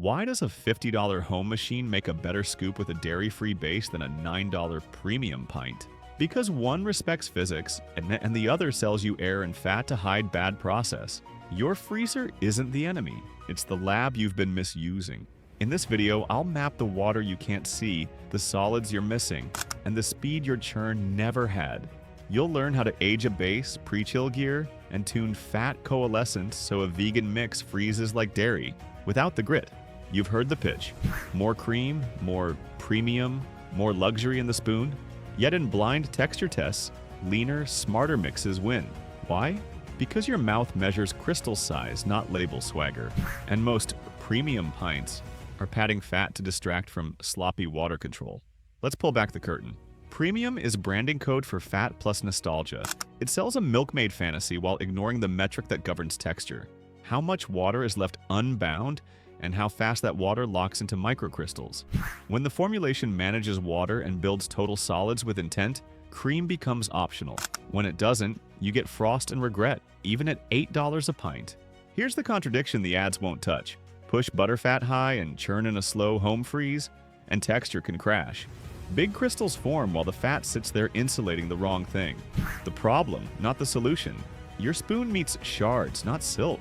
Why does a $50 home machine make a better scoop with a dairy-free base than a $9 premium pint? Because one respects physics and the other sells you air and fat to hide bad process. Your freezer isn't the enemy, it's the lab you've been misusing. In this video, I'll map the water you can't see, the solids you're missing, and the speed your churn never had. You'll learn how to age a base, pre-chill gear, and tune fat coalescence so a vegan mix freezes like dairy, without the grit. You've heard the pitch. More cream, more premium, more luxury in the spoon. Yet in blind texture tests, leaner, smarter mixes win. Why? Because your mouth measures crystal size, not label swagger. And most premium pints are padding fat to distract from sloppy water control. Let's pull back the curtain. Premium is branding code for fat plus nostalgia. It sells a milkmaid fantasy while ignoring the metric that governs texture. How much water is left unbound and how fast that water locks into microcrystals. When the formulation manages water and builds total solids with intent, cream becomes optional. When it doesn't, you get frost and regret, even at $8 a pint. Here's the contradiction the ads won't touch. Push butterfat high and churn in a slow home freeze, and texture can crash. Big crystals form while the fat sits there insulating the wrong thing. The problem, not the solution. Your spoon meets shards, not silk.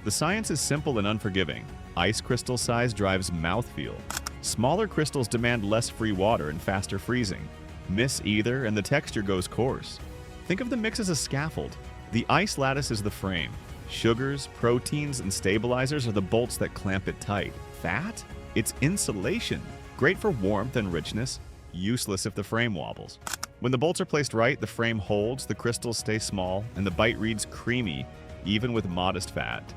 The science is simple and unforgiving. Ice crystal size drives mouthfeel. Smaller crystals demand less free water and faster freezing. Miss either and the texture goes coarse. Think of the mix as a scaffold. The ice lattice is the frame. Sugars, proteins, and stabilizers are the bolts that clamp it tight. Fat? It's insulation. Great for warmth and richness, useless if the frame wobbles. When the bolts are placed right, the frame holds, the crystals stay small, and the bite reads creamy, even with modest fat.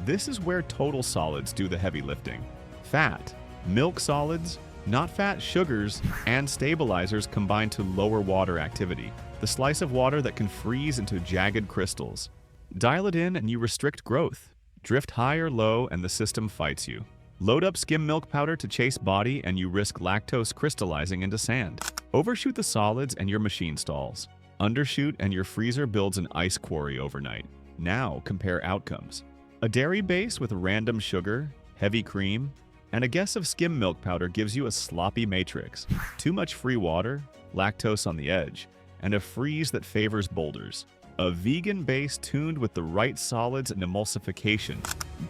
This is where total solids do the heavy lifting. Fat, milk solids, not fat sugars, and stabilizers combine to lower water activity. The slice of water that can freeze into jagged crystals. Dial it in and you restrict growth. Drift high or low and the system fights you. Load up skim milk powder to chase body and you risk lactose crystallizing into sand. Overshoot the solids and your machine stalls. Undershoot and your freezer builds an ice quarry overnight. Now compare outcomes. A dairy base with random sugar, heavy cream, and a guess of skim milk powder gives you a sloppy matrix. Too much free water, lactose on the edge, and a freeze that favors boulders. A vegan base tuned with the right solids and emulsification,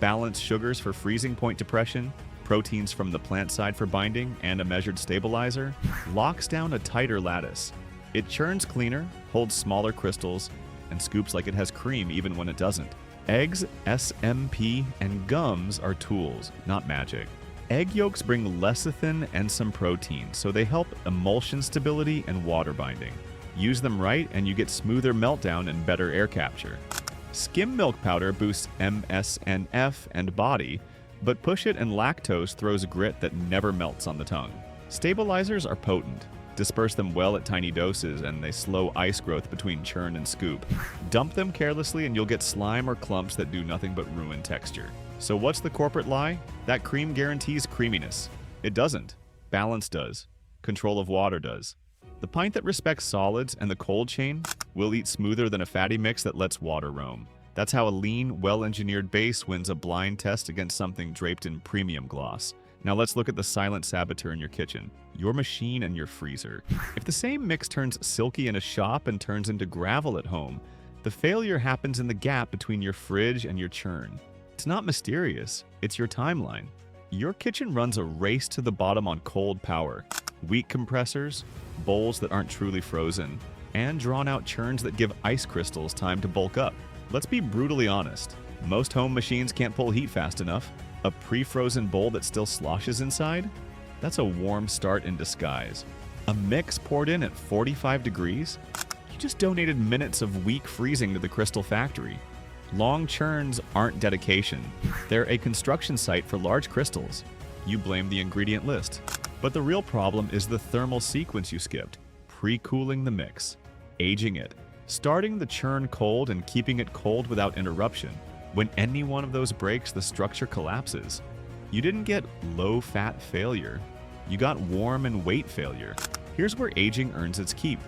balanced sugars for freezing point depression, proteins from the plant side for binding, and a measured stabilizer, locks down a tighter lattice. It churns cleaner, holds smaller crystals, and scoops like it has cream even when it doesn't. Eggs, SMP, and gums are tools, not magic. Egg yolks bring lecithin and some protein, so they help emulsion stability and water binding. Use them right and you get smoother meltdown and better air capture. Skim milk powder boosts MSNF and body, but push it and lactose throws grit that never melts on the tongue. Stabilizers are potent. Disperse them well at tiny doses and they slow ice growth between churn and scoop. Dump them carelessly and you'll get slime or clumps that do nothing but ruin texture. So what's the corporate lie? That cream guarantees creaminess. It doesn't. Balance does. Control of water does. The pint that respects solids and the cold chain will eat smoother than a fatty mix that lets water roam. That's how a lean, well-engineered base wins a blind test against something draped in premium gloss. Now let's look at the silent saboteur in your kitchen, your machine and your freezer. If the same mix turns silky in a shop and turns into gravel at home, the failure happens in the gap between your fridge and your churn. It's not mysterious, it's your timeline. Your kitchen runs a race to the bottom on cold power. Weak compressors, bowls that aren't truly frozen, and drawn-out churns that give ice crystals time to bulk up. Let's be brutally honest. Most home machines can't pull heat fast enough. A pre-frozen bowl that still sloshes inside? That's a warm start in disguise. A mix poured in at 45 degrees? You just donated minutes of weak freezing to the crystal factory. Long churns aren't dedication. They're a construction site for large crystals. You blame the ingredient list. But the real problem is the thermal sequence you skipped. Pre-cooling the mix. Aging it. Starting the churn cold and keeping it cold without interruption. When any one of those breaks, the structure collapses. You didn't get low-fat failure. You got warm and weight failure. Here's where aging earns its keep.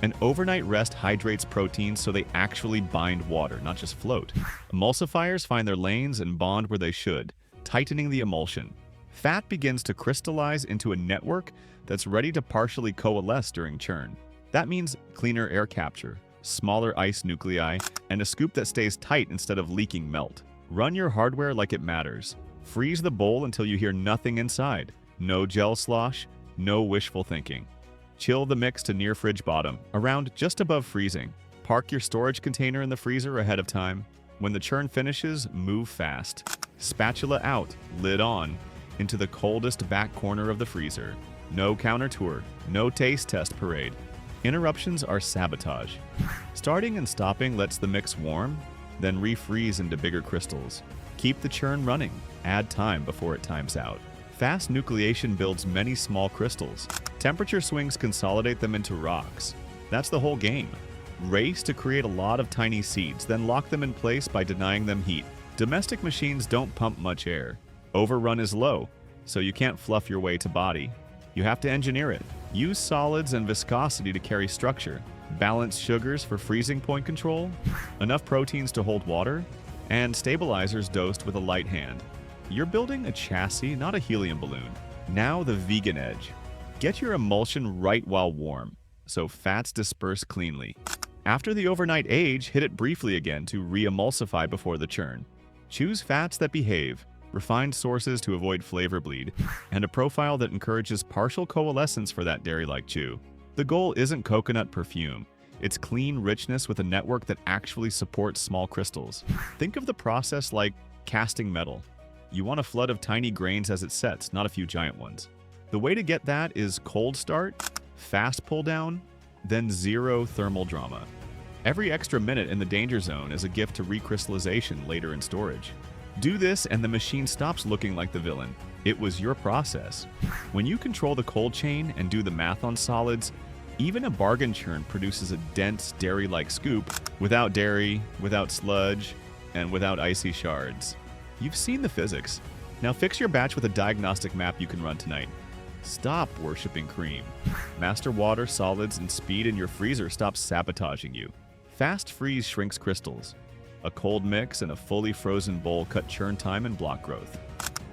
An overnight rest hydrates proteins so they actually bind water, not just float. Emulsifiers find their lanes and bond where they should, tightening the emulsion. Fat begins to crystallize into a network that's ready to partially coalesce during churn. That means cleaner air capture, smaller ice nuclei, and a scoop that stays tight instead of leaking melt. Run your hardware like it matters. Freeze the bowl until you hear nothing inside. No gel slosh, no wishful thinking. Chill the mix to near fridge bottom, around just above freezing. Park your storage container in the freezer ahead of time. When the churn finishes, move fast. Spatula out, lid on, into the coldest back corner of the freezer. No counter tour, no taste test parade. Interruptions are sabotage. Starting and stopping lets the mix warm, then refreeze into bigger crystals. Keep the churn running. Add time before it times out. Fast nucleation builds many small crystals. Temperature swings consolidate them into rocks. That's the whole game. Race to create a lot of tiny seeds, then lock them in place by denying them heat. Domestic machines don't pump much air. Overrun is low, so you can't fluff your way to body. You have to engineer it. Use solids and viscosity to carry structure. Balanced sugars for freezing point control. Enough proteins to hold water. And stabilizers dosed with a light hand. You're building a chassis, not a helium balloon. Now the vegan edge. Get your emulsion right while warm, so fats disperse cleanly. After the overnight age, hit it briefly again to re-emulsify before the churn. Choose fats that behave, refined sources to avoid flavor bleed, and a profile that encourages partial coalescence for that dairy-like chew. The goal isn't coconut perfume. It's clean richness with a network that actually supports small crystals. Think of the process like casting metal. You want a flood of tiny grains as it sets, not a few giant ones. The way to get that is cold start, fast pull down, then zero thermal drama. Every extra minute in the danger zone is a gift to recrystallization later in storage. Do this and the machine stops looking like the villain. It was your process. When you control the cold chain and do the math on solids, even a bargain churn produces a dense dairy-like scoop without dairy, without sludge, and without icy shards. You've seen the physics. Now fix your batch with a diagnostic map you can run tonight. Stop worshipping cream. Master water, solids, and speed in your freezer stops sabotaging you. Fast freeze shrinks crystals. A cold mix and a fully frozen bowl cut churn time and block growth.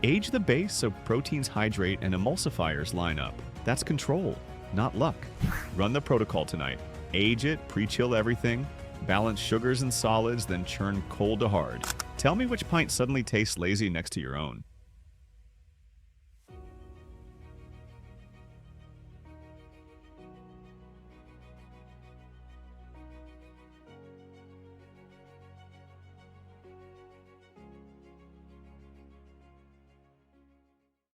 Age the base so proteins hydrate and emulsifiers line up. That's control, not luck. Run the protocol tonight. Age it, pre-chill everything, balance sugars and solids, then churn cold to hard. Tell me which pint suddenly tastes lazy next to your own.